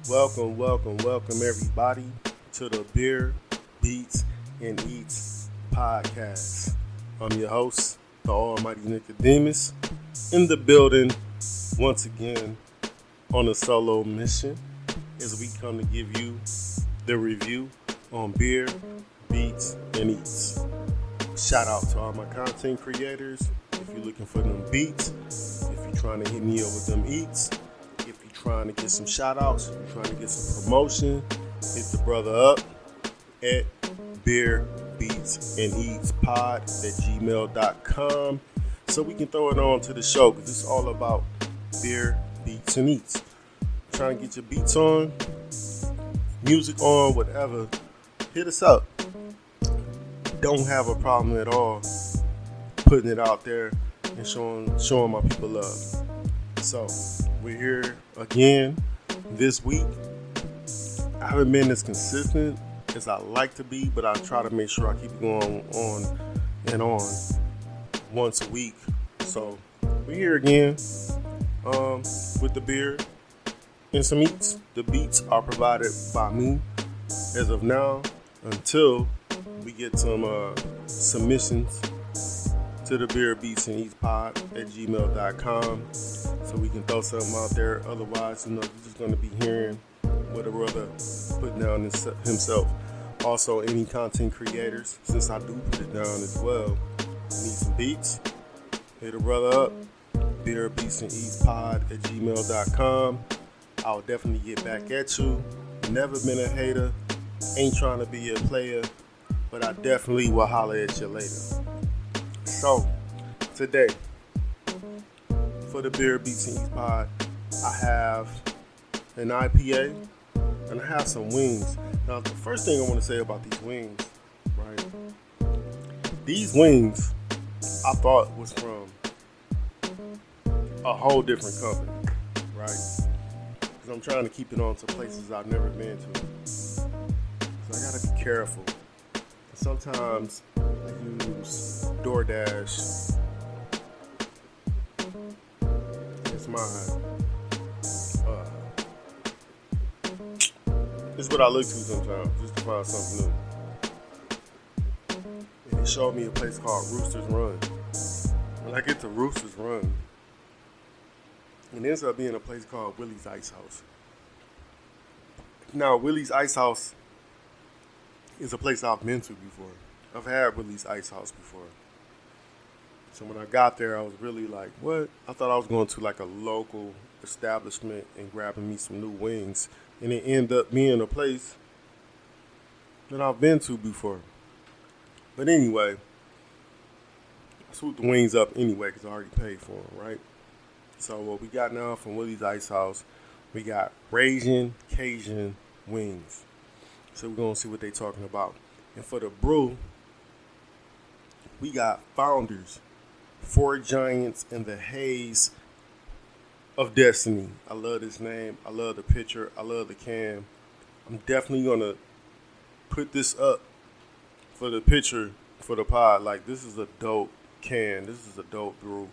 Welcome everybody to the Beer, Beats, and Eats podcast. I'm your host, the Almighty Nicodemus, in the building once again on a solo mission as we come to give you the review on Beer, Beats, and Eats. Shout out to all my content creators. If you're looking for them beats, if you're trying to hit me up with them eats, if you're trying to get some shout outs, if you're trying to get some promotion, hit the brother up at Beer, Beats, and Eats pod at gmail.com so we can throw it on to the show because it's all about beer, beats, and eats. Trying to get your beats on, music on, whatever, hit us up. Don't have a problem at all putting it out there and showing my people love. So we're here again this week. I haven't been as consistent as I like to be, but I try to make sure I keep it going on and on once a week. So we're here again with the beer and some eats. The beats are provided by me as of now until we get some submissions to the Beer, Beats, and Eats pod at gmail.com so we can throw something out there. Otherwise, you're just going to be hearing what a brother put down himself. Also, any content creators, since I do put it down as well, need some beats, hit a brother up, Beer, Beats, and Eats pod at gmail.com. I'll definitely get back at you. Never been a hater, ain't trying to be a player, but I definitely will holler at you later. So, today, for the Beer, Beats, and Eats pod, I have an IPA and I have some wings. Now, the first thing I want to say about these wings, right? These wings, I thought was from a whole different company, right? Because I'm trying to keep it on to places I've never been to. So I gotta be careful. Sometimes I use DoorDash. It's it's what I look to sometimes, just to find something new. And it showed me a place called Rooster's Run. When I get to Rooster's Run, it ends up being a place called Willie's Ice House. Now, Willie's Ice House is a place I've been to before. I've had Willie's Ice House before. So when I got there, I was really like, what? I thought I was going to like a local establishment and grabbing me some new wings. And it ended up being a place that I've been to before. But anyway, I swooped the wings up anyway because I already paid for them, right? So what we got now from Willie's Ice House, we got Ragin' Cajun wings. So we're going to see what they're talking about. And for the brew, we got Founders, 4giants, and the Haze of Destiny. I love this name. I love the picture. I love the can. I'm definitely going to put this up for the picture for the pod. Like, this is a dope can. This is a dope brew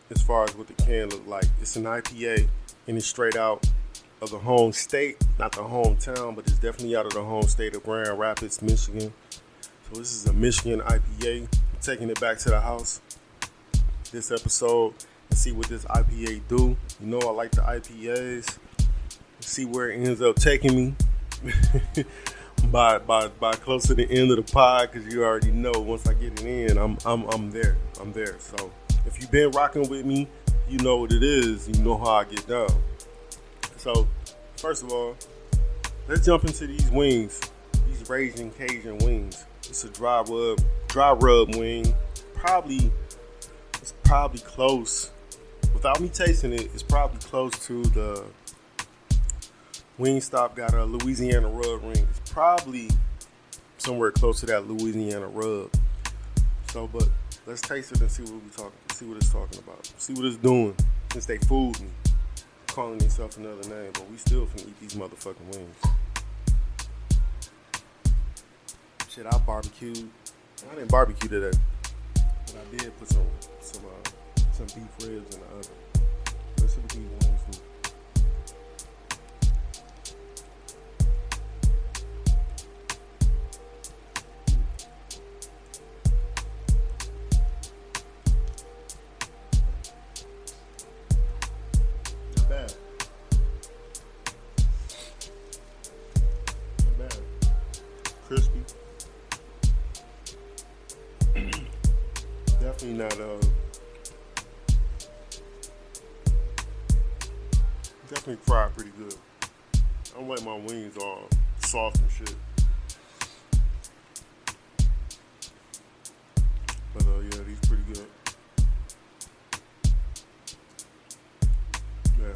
as far as what the can look like. It's an IPA, and it's straight out of the home state, not the hometown, but it's definitely out of the home state of Grand Rapids, Michigan. So this is a Michigan IPA. I'm taking it back to the house this episode and see what this IPA do. You know I like the IPAs. See where it ends up taking me by close to the end of the pod, because you already know once I get it in, I'm there. So if you've been rocking with me, you know what it is. You know how I get down. So, first of all, let's jump into these wings, these Ragin' Cajun wings. It's a dry rub wing. It's probably close. Without me tasting it, it's probably close to the Wingstop got a Louisiana rub ring. It's probably somewhere close to that Louisiana rub. So, but let's taste it and see what it's talking about. See what it's doing since they fooled me, calling itself another name, but we still finna eat these motherfucking wings. Shit, I barbecued. I didn't barbecue today, but I did put some beef ribs in the oven. Let's see what these wings do. Definitely fried pretty good. I don't like my wings all soft and shit. But yeah, these pretty good. Yeah,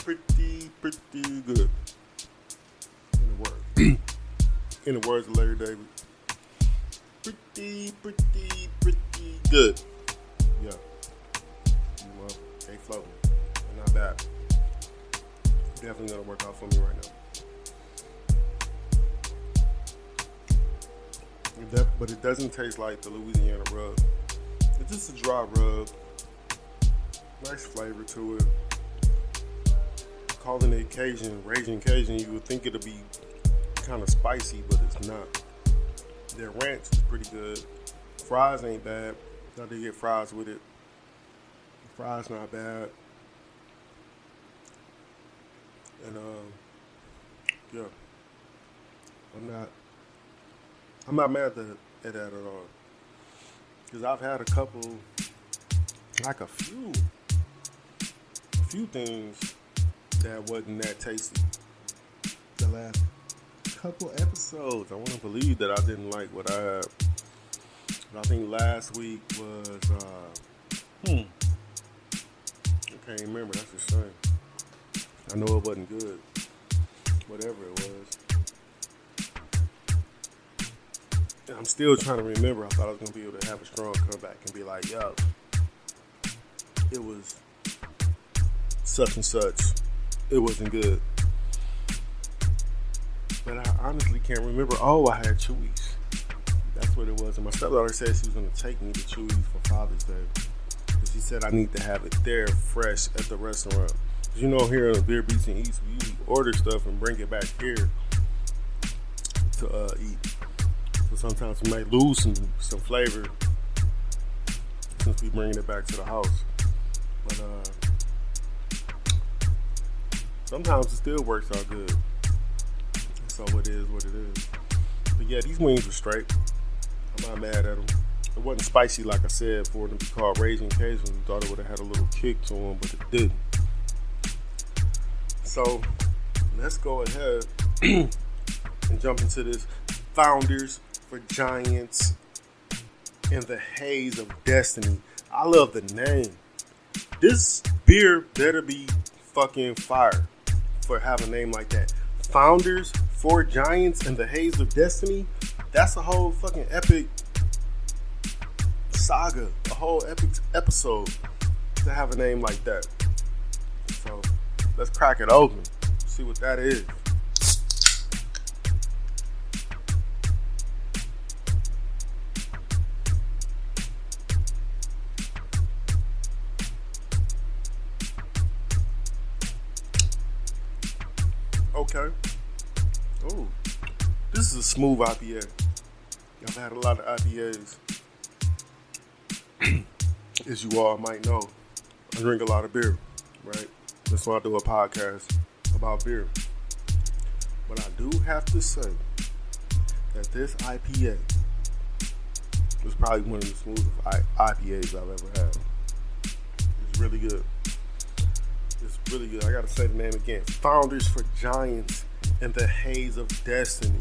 pretty good. In the words of Larry David, pretty good. Yeah, they floating. They're not bad. Definitely gonna work out for me right now. But it doesn't taste like the Louisiana rub. It's just a dry rub. Nice flavor to it. Calling it Cajun, Raging Cajun, you would think it'll be kind of spicy, but it's not. Their ranch is pretty good. Fries ain't bad. I did get fries with it. The fries not bad. And yeah, I'm not mad at that at all. Cause I've had a couple, like a few things that wasn't that tasty. The last couple episodes, I want to believe that I didn't like what I had. But I think last week was I can't remember. That's a shame. I know it wasn't good. Whatever it was. And I'm still trying to remember. I thought I was going to be able to have a strong comeback and be like, yo, it was such and such. It wasn't good. But I honestly can't remember. Oh, I had Chewy's. That's what it was. And my stepdaughter said she was going to take me to Chewy's for Father's Day. But she said I need to have it there fresh at the restaurant. You know, here on Beer Beats and Eats, we usually order stuff and bring it back here to eat. So sometimes we might lose some flavor since we bringing it back to the house. But sometimes it still works out good. So it is what it is. But yeah, these wings were straight. I'm not mad at them. It wasn't spicy, like I said, for them to be called Raging Cajun. I thought it would have had a little kick to them, but it didn't. So let's go ahead and jump into this. Founders for Giants in the Haze of Destiny. I love the name. This beer better be fucking fire for having a name like that. Founders for Giants in the Haze of Destiny. That's a whole fucking epic saga, a whole epic episode to have a name like that. So let's crack it open, see what that is. Okay. Oh, this is a smooth IPA. I've had a lot of IPAs. As you all might know, I drink a lot of beer, right? That's why I do a podcast about beer. But I do have to say that this IPA is probably one of the smoothest IPAs I've ever had. It's really good. It's really good. I gotta say the name again. Founders for Giants in the Haze of Destiny.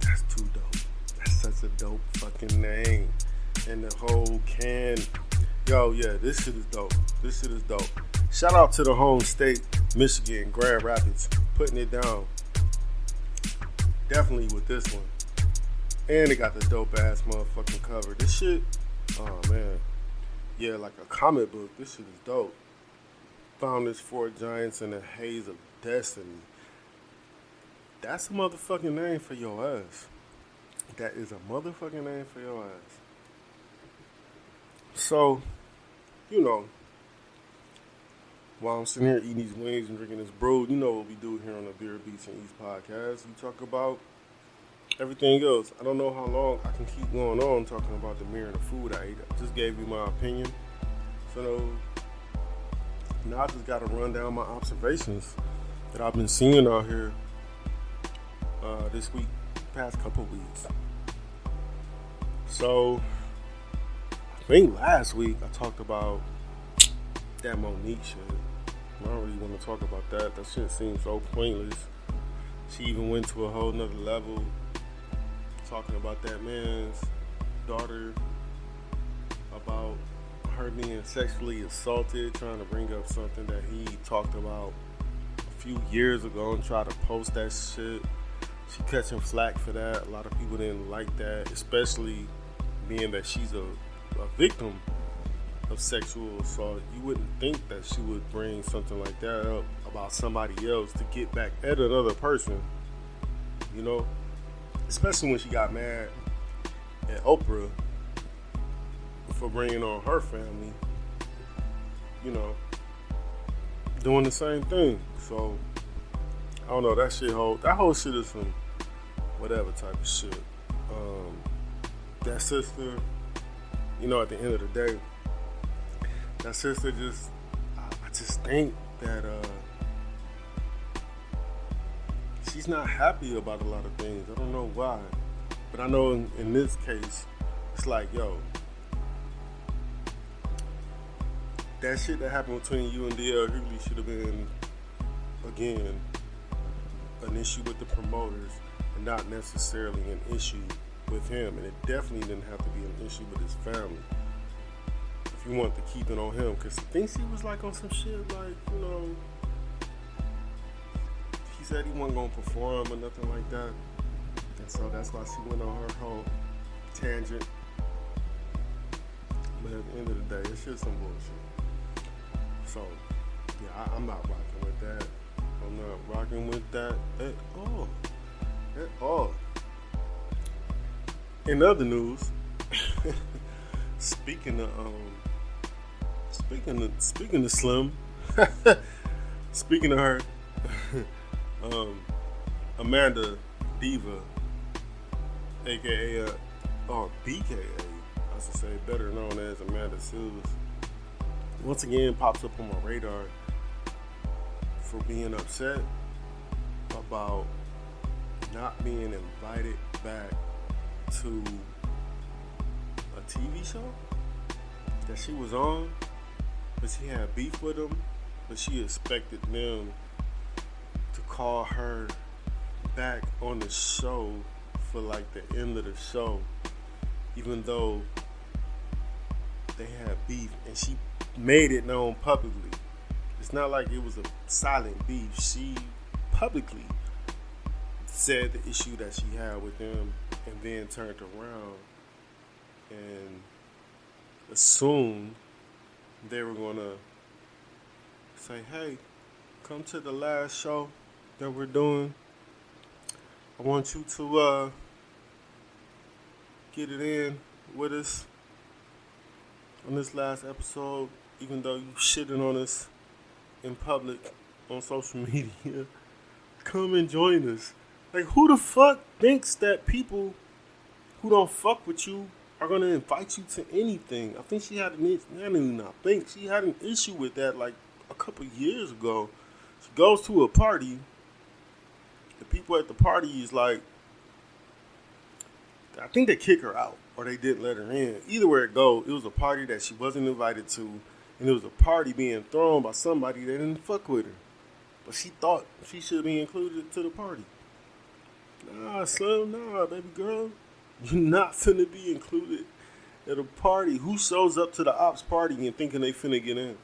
That's too dope. That's such a dope fucking name. And the whole can. Yo, yeah, this shit is dope. This shit is dope. Shout out to the home state, Michigan, Grand Rapids, putting it down. Definitely with this one. And it got the dope ass motherfucking cover. This shit, oh man. Yeah, like a comic book. This shit is dope. Founders for Giants in the Haze of Destiny. That's a motherfucking name for your ass. That is a motherfucking name for your ass. So, you know, while I'm sitting here eating these wings and drinking this brew, you know what we do here on the Beer Beats and Eats podcast. We talk about everything else. I don't know how long I can keep going on talking about the mirror and the food I ate. I just gave you my opinion. So now I just got to run down my observations that I've been seeing out here this week, past couple weeks. So I think last week I talked about that Monique shit. I don't really want to talk about that. That shit seems so pointless. She even went to a whole nother level talking about that man's daughter, about her being sexually assaulted, trying to bring up something that he talked about a few years ago and try to post that shit. She catching flack for that. A lot of people didn't like that, especially being that she's a victim of sexual assault. You wouldn't think that she would bring something like that up about somebody else to get back at another person, you know? Especially when she got mad at Oprah for bringing on her family, you know, doing the same thing. So, I don't know, that whole shit is some whatever type of shit. That sister, you know, at the end of the day, that sister I just think that she's not happy about a lot of things. I don't know why. But I know in this case, it's like, yo, that shit that happened between you and DL Hughley should have been, again, an issue with the promoters and not necessarily an issue with him. And it definitely didn't have to be an issue with his family. If you want to keep it on him, because he thinks he was like on some shit like, you know, he said he wasn't going to perform or nothing like that. And so that's why she went on her whole tangent. But at the end of the day, it's just some bullshit. So, yeah, I'm not rocking with that. I'm not rocking with that at all. At all. In other news, speaking of Slim, speaking of her, Amanda Diva, aka BKA, I should say, better known as Amanda Seals, once again pops up on my radar for being upset about not being invited back to a TV show that she was on, but she had beef with them, but she expected them to call her back on the show for like the end of the show, even though they had beef, and she made it known publicly. It's not like it was a silent beef. She publicly said the issue that she had with them, and then turned around and assumed they were gonna say, hey, come to the last show that we're doing. I want you to get it in with us on this last episode, even though you shitting on us in public on social media. Come and join us. Like, who the fuck thinks that people who don't fuck with you are gonna invite you to anything? I think she had she had an issue with that like a couple years ago. She goes to a party. The people at the party is like, I think they kick her out or they didn't let her in. Either way it go, it was a party that she wasn't invited to, and it was a party being thrown by somebody that didn't fuck with her. But she thought she should be included to the party. Nah, Slim, nah, baby girl. You're not finna be included at a party. Who shows up to the ops party and thinking they finna get in?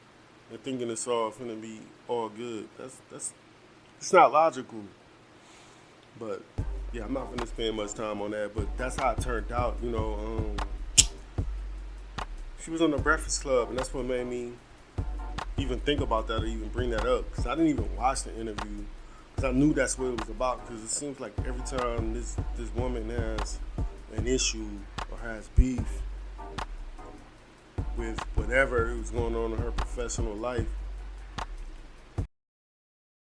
And thinking it's all finna be all good. It's not logical. But yeah, I'm not gonna spend much time on that. But that's how it turned out. You know, she was on the Breakfast Club, and that's what made me even think about that or even bring that up. Because I didn't even watch the interview. Because I knew that's what it was about. Because it seems like every time this woman has an issue or has beef with whatever was going on in her professional life,